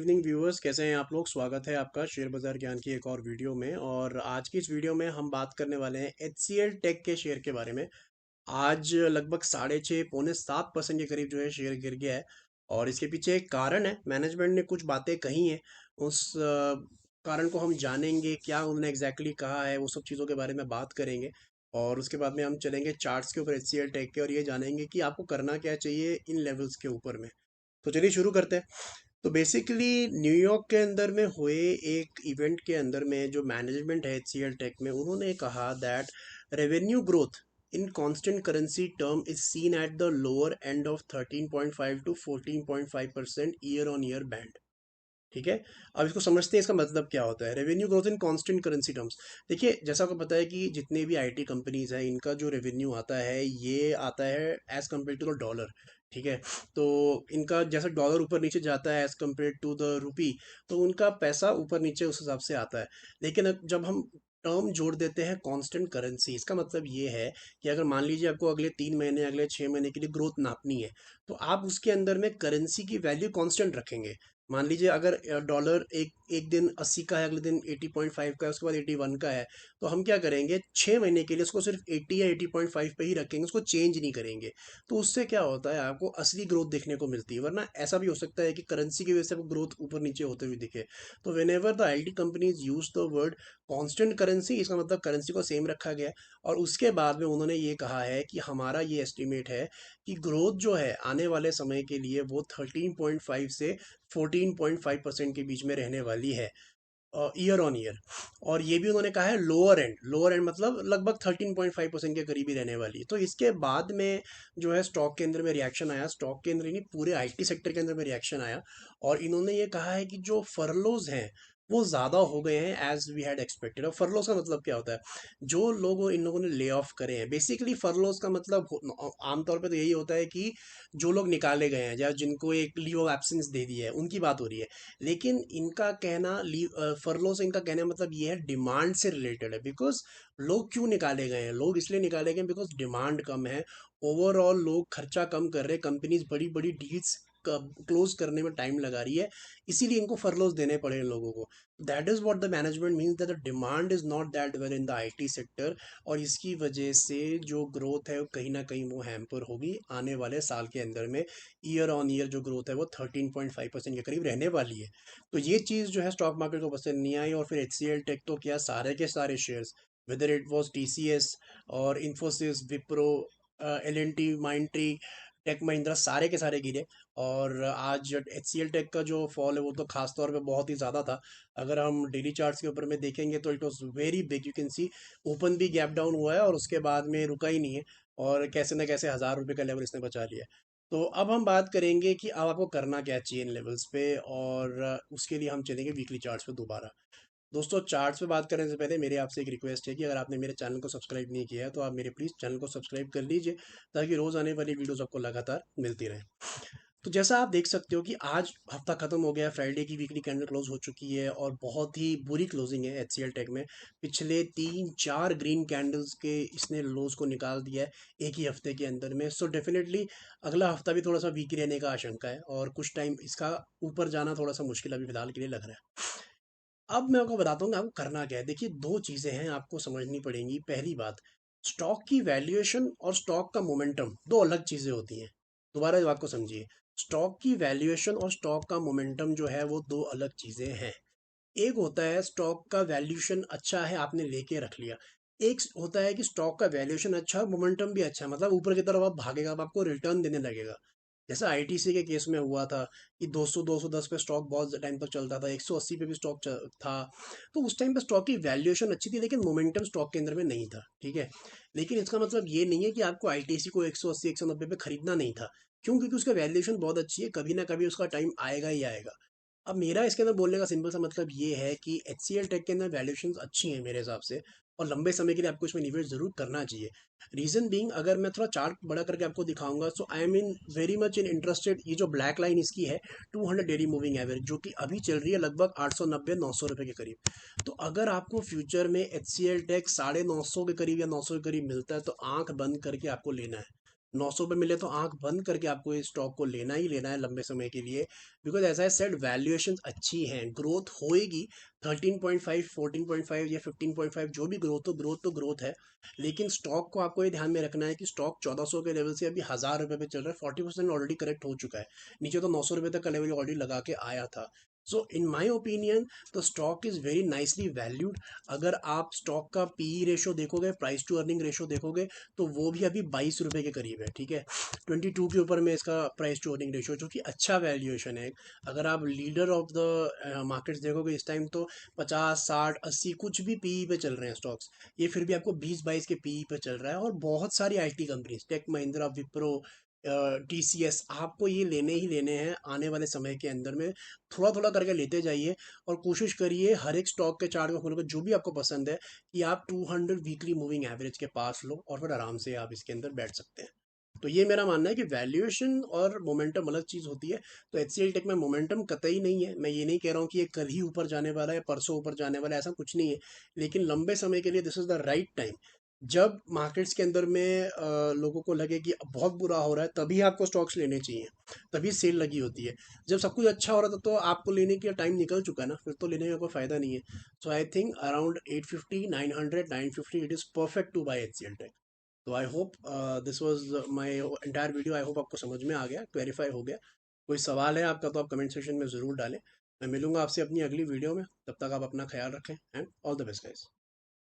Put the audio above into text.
Evening viewers, कैसे हैं आप लोग। स्वागत है आपका शेयर बाजार ज्ञान की एक और वीडियो में। और आज की इस वीडियो में हम बात करने वाले हैं HCL टेक के शेयर के बारे में। आज लगभग 6.5 पौने 7% के करीब जो है शेयर गिर गया है। और इसके पीछे एक कारण है, मैनेजमेंट ने कुछ बातें कही हैं। उस कारण को हम जानेंगे, क्या उन्होंने एग्जैक्टली कहा है, वो सब चीज़ों के बारे में बात करेंगे। और उसके बाद में हम चलेंगे चार्ट्स के ऊपर HCL टेक के, और ये जानेंगे कि आपको करना क्या चाहिए इन लेवल्स के ऊपर में। तो चलिए शुरू करते हैं। तो बेसिकली न्यूयॉर्क के अंदर में हुए एक इवेंट के अंदर में जो मैनेजमेंट है HCL टेक में, उन्होंने कहा that revenue growth in constant currency term is seen at the lower end of 13.5 to 14.5% year on year band. ठीक है। अब इसको समझते हैं, इसका मतलब क्या होता है revenue growth in constant currency terms. देखिए, जैसा आपको पता है कि जितने भी आईटी कंपनीज हैं, इनका जो रेवेन्यू आता है ये आता है as compare to the dollar. ठीक है। तो इनका जैसा डॉलर ऊपर नीचे जाता है as compare to the rupee, तो उनका पैसा ऊपर नीचे उस हिसाब से आता है। लेकिन जब हम टर्म जोड़ देते हैं कांस्टेंट करेंसी, इसका मतलब ये है कि अगर मान लीजिए आपको अगले 3 महीने, अगले 6 महीने के लिए ग्रोथ नापनी है, तो आप उसके अंदर में करेंसी की वैल्यू कांस्टेंट रखेंगे। मान लीजिए अगर डॉलर एक एक दिन 80 का है, अगले दिन 80.5 का है, उसके बाद 81 का है, तो हम क्या करेंगे, 6 महीने के लिए उसको सिर्फ 80 या 80.5 पे ही रखेंगे, उसको चेंज नहीं करेंगे। तो उससे क्या होता है, आपको असली ग्रोथ देखने को मिलती है। वरना ऐसा भी हो सकता है कि करेंसी की वजह से आपको ग्रोथ ऊपर नीचे होते हुए दिखे। तो when ever the IT companies use the word constant currency, इसका मतलब करेंसी को सेम रखा गया है। और उसके बाद में उन्होंने ये कहा है कि हमारा ये एस्टिमेट है कि ग्रोथ जो है आने वाले समय के लिए वो 13.5 से 14.5% के बीच में रहने वाली है ईयर ऑन ईयर। और ये भी उन्होंने कहा है लोअर एंड मतलब लगभग 13.5% के करीब ही रहने वाली है। तो इसके बाद में जो है स्टॉक के अंदर में रिएक्शन आया, स्टॉक के अंदर ही नहीं, पूरे आईटी सेक्टर के अंदर में रिएक्शन आया। और इन्होंने ये कहा है कि जो फर्लोज हैं वो ज़्यादा हो गए हैं एज वी हैड एक्सपेक्टेड। और फर्लोज का मतलब क्या होता है, जो लोग इन लोगों ने ले ऑफ करे हैं। बेसिकली फर्लोज का मतलब आमतौर पे तो यही होता है कि जो लोग निकाले गए हैं या जिनको एक लीव ऑफ एब्सेंस दे दी है, उनकी बात हो रही है। लेकिन इनका कहना फर्लो से इनका कहने का मतलब ये है डिमांड से रिलेटेड है। बिकॉज लोग क्यों निकाले गए हैं, लोग इसलिए निकाले गए बिकॉज डिमांड कम है। ओवरऑल लोग खर्चा कम कर रहे हैं, कंपनीज बड़ी बड़ी डील्स क्लोज करने में टाइम लगा रही है, इसीलिए इनको फर्लोज देने पड़े इन लोगों को। That is what the management means, that the demand is not that well in the IT sector. और इसकी वजह से जो ग्रोथ है कहीं ना कहीं वो हैम्पर होगी आने वाले साल के अंदर में। ईयर ऑन ईयर जो ग्रोथ है वो 13.5% के करीब रहने वाली है। तो ये चीज़ जो है स्टॉक मार्केट को पसंद नहीं आई। और फिर HCL टेक तो क्या, सारे के सारे shares, whether it was TCS और इन्फोसिस, विप्रो, L&T, माइंट्री, टेक महिंद्रा, सारे के सारे गिरे। और आज HCL टेक का जो फॉल है वो तो खास तौर पे बहुत ही ज़्यादा था। अगर हम डेली चार्ट्स के ऊपर में देखेंगे तो it was very big, you can see open भी गैप डाउन हुआ है और उसके बाद में रुका ही नहीं है। और कैसे ना कैसे 1000 रुपये का लेवल इसने बचा लिया है। तो अब हम बात करेंगे कि अब आपको करना क्या चाहिए इन लेवल्स पे। और उसके लिए हम चलेंगे वीकली चार्ट्स पे दोबारा। दोस्तों, चार्ट्स पे बात करने से पहले मेरे आपसे एक रिक्वेस्ट है कि अगर आपने मेरे चैनल को सब्सक्राइब नहीं किया है तो आप मेरे प्लीज़ चैनल को सब्सक्राइब कर लीजिए, ताकि रोज़ आने वाली वीडियोस आपको लगातार मिलती रहे। तो जैसा आप देख सकते हो कि आज हफ्ता खत्म हो गया, फ्राइडे की वीकली कैंडल क्लोज हो चुकी है और बहुत ही बुरी क्लोजिंग है HCL टेक में। पिछले 3-4 ग्रीन कैंडल्स के इसने लोज को निकाल दिया है एक ही हफ्ते के अंदर में। सो डेफिनेटली अगला हफ्ता भी थोड़ा सा वीक रहने का आशंका है और कुछ टाइम इसका ऊपर जाना थोड़ा सा मुश्किल अभी फिलहाल के लिए लग रहा है। अब मैं आपको बताता हूँ कि आपको करना क्या है। देखिए, दो चीज़ें हैं आपको समझनी पड़ेंगी। पहली बात, स्टॉक की वैल्यूएशन और स्टॉक का मोमेंटम दो अलग चीज़ें होती हैं। दोबारा इस बात को समझिए, स्टॉक की वैल्यूएशन और स्टॉक का मोमेंटम जो है वो दो अलग चीज़ें हैं। एक होता है स्टॉक का वैल्यूएशन अच्छा है, आपने लेके रख लिया। एक होता है कि स्टॉक का वैल्यूएशन अच्छा है, मोमेंटम भी अच्छा है, मतलब ऊपर की तरफ आप भागेगा, अब आपको रिटर्न देने लगेगा। जैसा आईटीसी के केस में हुआ था कि 200 210 पे स्टॉक बहुत टाइम तक चलता था, 180 पे भी स्टॉक था। तो उस टाइम पे स्टॉक की वैल्यूएशन अच्छी थी, लेकिन मोमेंटम स्टॉक के अंदर में नहीं था। ठीक है। लेकिन इसका मतलब ये नहीं है कि आपको आईटीसी को 180 190 पे खरीदना नहीं था। क्यों? क्योंकि उसका वैल्यूएशन बहुत अच्छी है, कभी ना कभी उसका टाइम आएगा ही आएगा। अब मेरा इसके अंदर बोलने का सिंपल सा मतलब ये है कि HCL टेक के अंदर वैल्यूएशंस अच्छी हैं मेरे हिसाब से, और लंबे समय के लिए आपको इसमें निवेश जरूर करना चाहिए। रीजन बीइंग, अगर मैं थोड़ा चार्ट बड़ा करके आपको दिखाऊंगा, so I am in very much in interested. ये जो ब्लैक लाइन इसकी है 200 डेली मूविंग एवरेज, जो कि अभी चल रही है लगभग 890-900 रुपये के करीब। तो अगर आपको फ्यूचर में HCL टेक 950 के करीब या 900 के करीब मिलता है, तो आंख बंद करके आपको लेना है। 900 पे मिले तो आंख बंद करके आपको इस स्टॉक को लेना ही लेना है लंबे समय के लिए। Because as I said valuation अच्छी हैं, ग्रोथ होएगी। 13.5, 14.5 या 15.5 जो भी ग्रोथ हो, ग्रोथ तो ग्रोथ है। लेकिन स्टॉक को आपको ये ध्यान में रखना है कि स्टॉक 1400 के लेवल से अभी 1000 रुपये पे चल रहा है, 40% ऑलरेडी करेक्ट हो चुका है। नीचे तो 900 रुपये तक का लेवल ऑलरेडी लगा के आया था। So in my opinion the stock is very nicely valued. अगर आप स्टॉक का पी रेशो देखोगे, प्राइस टू अर्निंग रेशो देखोगे, तो वो भी अभी 22 रुपये के करीब है, ठीक है। 22 के ऊपर में इसका प्राइस टू अर्निंग रेशो, जो कि अच्छा वैल्यूएशन है। अगर आप लीडर ऑफ द मार्केट्स देखोगे इस टाइम, तो 50, 60, 80 कुछ भी पीई पे चल रहे हैं स्टॉक्स। ये फिर भी आपको 20-22 के पीई पे चल रहा है। और बहुत सारी आईटी कंपनीज, टेक महिंद्रा, विप्रो, टीसीएस, आपको ये लेने ही लेने हैं आने वाले समय के अंदर में। थोड़ा थोड़ा करके लेते जाइए और कोशिश करिए हर एक स्टॉक के चार्ट को खोलकर जो भी आपको पसंद है कि आप 200 वीकली मूविंग एवरेज के पास लो, और फिर आराम से आप इसके अंदर बैठ सकते हैं। तो ये मेरा मानना है कि वैल्यूएशन और मोमेंटम अलग चीज़ होती है। तो एच सी एल टेक में मोमेंटम कतई नहीं है। मैं ये नहीं कह रहा हूँ कि ये कल ही ऊपर जाने वाला है, परसों ऊपर जाने वाला है, ऐसा कुछ नहीं है। लेकिन लंबे समय के लिए this is the right time. जब मार्केट्स के अंदर में लोगों को लगे कि अब बहुत बुरा हो रहा है, तभी आपको स्टॉक्स लेने चाहिए, तभी सेल लगी होती है। जब सब कुछ अच्छा हो रहा था तो आपको लेने का टाइम निकल चुका है ना, फिर तो लेने का कोई फ़ायदा नहीं है। So I think around 850, 900, 950 it is perfect to buy H C L tech. तो I hope this was my entire video. I hope आपको समझ में आ गया, क्लैरिफाई हो गया। कोई सवाल है आपका तो आप कमेंट सेक्शन में ज़रूर डालें। मैं मिलूंगा आपसे अपनी अगली वीडियो में, तब तक आप अपना ख्याल रखें and all the best guys.